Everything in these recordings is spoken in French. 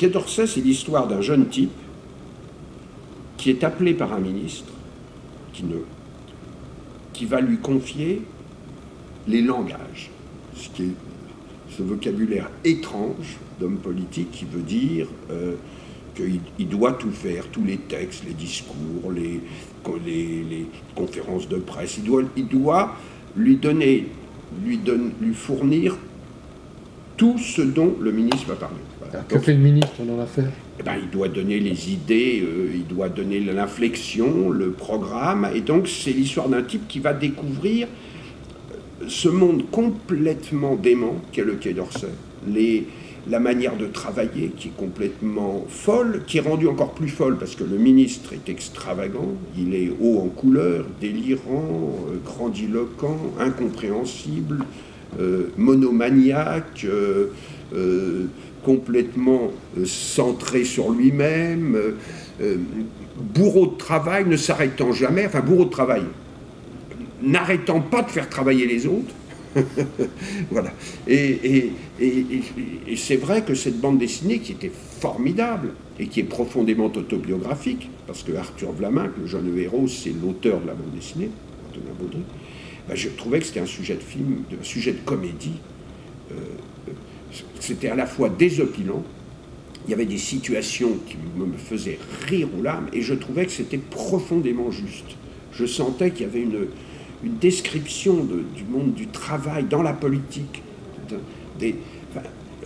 Quai d'Orsay, c'est l'histoire d'un jeune type qui est appelé par un ministre qui va lui confier les langages, ce vocabulaire étrange d'homme politique qui veut dire qu'il doit tout faire, tous les textes, les discours, les conférences de presse. Il doit lui fournir tout ce dont le ministre va parler. Voilà. Que fait le ministre dans l'affaire? Il doit donner les idées, il doit donner l'inflexion, le programme, et donc c'est l'histoire d'un type qui va découvrir ce monde complètement dément qu'est le Quai d'Orsay, la manière de travailler qui est complètement folle, qui est rendue encore plus folle parce que le ministre est extravagant, il est haut en couleur, délirant, grandiloquent, incompréhensible, monomaniaque, complètement centré sur lui-même, bourreau de travail, ne s'arrêtant jamais, enfin bourreau de travail, n'arrêtant pas de faire travailler les autres. Voilà. Et c'est vrai que cette bande dessinée qui était formidable et qui est profondément autobiographique, parce que Arthur Vlaminck, le jeune héros, c'est l'auteur de la bande dessinée, Antonin Baudry, je trouvais que c'était un sujet de film, un sujet de comédie. C'était à la fois désopilant, il y avait des situations qui me faisaient rire aux larmes, et je trouvais que c'était profondément juste. Je sentais qu'il y avait une description du monde du travail dans la politique,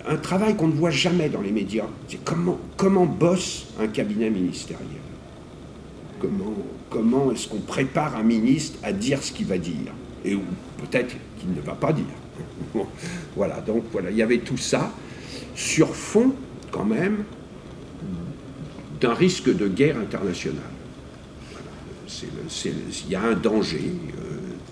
un travail qu'on ne voit jamais dans les médias. C'est comment bosse un cabinet ministériel. Comment est-ce qu'on prépare un ministre à dire ce qu'il va dire, et ou peut-être qu'il ne va pas dire. Voilà, donc voilà, il y avait tout ça sur fond quand même d'un risque de guerre internationale. Voilà. Il y a un danger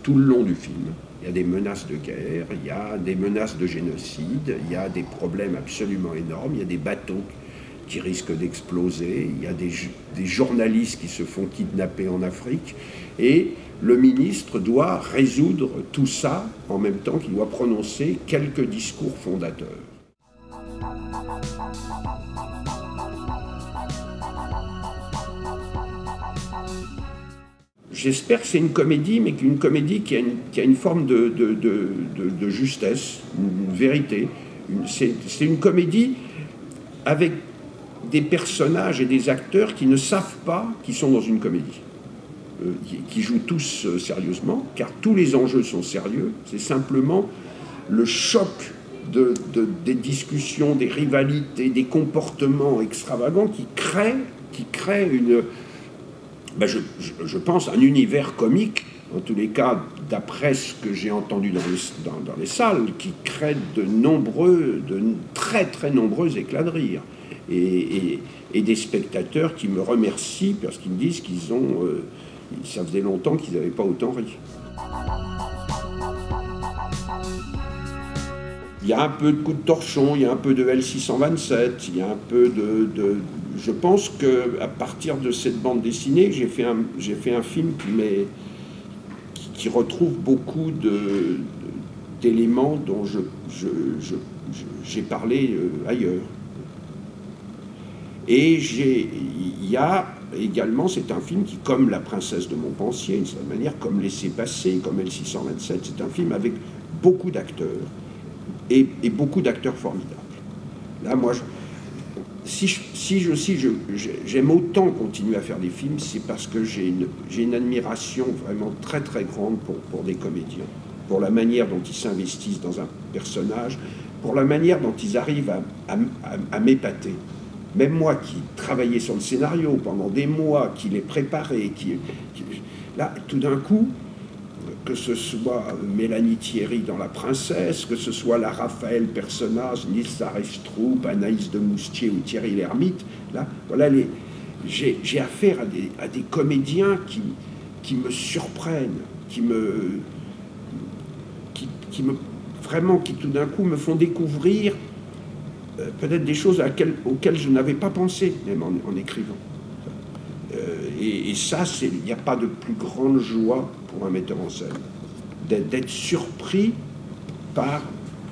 tout le long du film. Il y a des menaces de guerre, il y a des menaces de génocide, il y a des problèmes absolument énormes, il y a des bateaux qui risquent d'exploser, il y a des journalistes qui se font kidnapper en Afrique, et le ministre doit résoudre tout ça en même temps qu'il doit prononcer quelques discours fondateurs. J'espère que c'est une comédie, mais qu'une comédie qui a une forme de justesse, une vérité. C'est une comédie avec des personnages et des acteurs qui ne savent pas qu'ils sont dans une comédie. Qui jouent tous sérieusement, car tous les enjeux sont sérieux. C'est simplement le choc des discussions, des rivalités, des comportements extravagants qui créent une... je pense un univers comique, en tous les cas, d'après ce que j'ai entendu dans les salles, qui crée de très très nombreux éclats de rire. Et des spectateurs qui me remercient parce qu'ils me disent qu'ils ont... ça faisait longtemps qu'ils n'avaient pas autant ri. Il y a un peu de coup de torchon, il y a un peu de L627, il y a un peu de... Je pense qu'à partir de cette bande dessinée, j'ai fait un film qui retrouve beaucoup d'éléments dont j'ai parlé ailleurs. Et il y a également, c'est un film qui, comme La Princesse de Montpensier, d'une certaine manière, comme Laisser passer, comme L627, c'est un film avec beaucoup d'acteurs et beaucoup d'acteurs formidables. Là, moi, j'aime autant continuer à faire des films, c'est parce que j'ai une admiration vraiment très très grande pour des comédiens, pour la manière dont ils s'investissent dans un personnage, pour la manière dont ils arrivent à m'épater. Même moi qui travaillais sur le scénario pendant des mois, qui l'ai préparé, là, tout d'un coup, que ce soit Mélanie Thierry dans La Princesse, que ce soit la Raphaël personnage, Nils Arestrup, Anaïs de Moustier ou Thierry Lhermitte, là, voilà, j'ai affaire à des comédiens qui me surprennent, qui tout d'un coup me font découvrir peut-être des choses auxquelles je n'avais pas pensé, même en écrivant. Et ça, il n'y a pas de plus grande joie pour un metteur en scène, d'être surpris par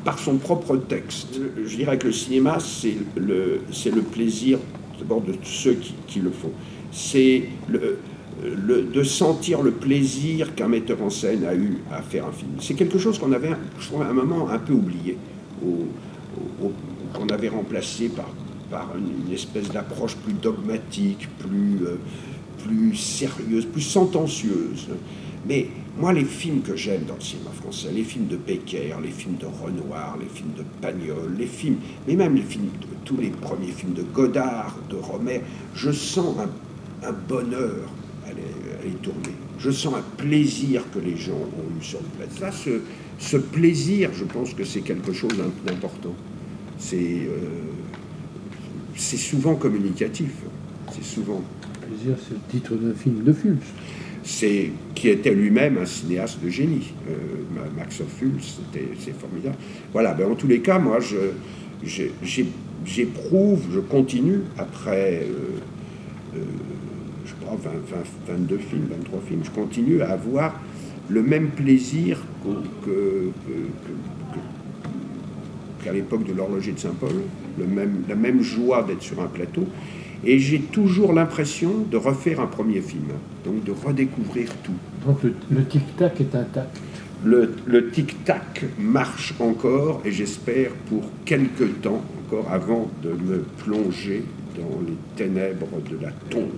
par son propre texte. Je dirais que le cinéma, c'est le plaisir d'abord de ceux qui le font. C'est de sentir le plaisir qu'un metteur en scène a eu à faire un film. C'est quelque chose qu'on avait, je trouve, à un moment un peu oublié, qu'on avait remplacé par une espèce d'approche plus dogmatique, plus sérieuse, plus sentencieuse. Mais moi, les films que j'aime dans le cinéma français, les films de Becker, les films de Renoir, les films de Pagnol, les films, mais même les films, tous les premiers films de Godard, de Romer, je sens un bonheur à les tourner. Je sens un plaisir que les gens ont eu sur le plateau. Ça, ce plaisir, je pense que c'est quelque chose d'important. C'est souvent communicatif. C'est souvent. Le plaisir, c'est le titre d'un film de Fulps. Qui était lui-même un cinéaste de génie. Max Fulps, c'est formidable. Voilà, ben en tous les cas, moi, j'éprouve, je continue, après, je crois, 22 films, 23 films, je continue à avoir le même plaisir qu'à l'époque de l'Horloger de Saint-Paul, la même joie d'être sur un plateau. Et j'ai toujours l'impression de refaire un premier film, donc de redécouvrir tout. Donc le tic-tac est intact. Le tic-tac marche encore, et j'espère pour quelque temps encore, avant de me plonger dans les ténèbres de la tombe.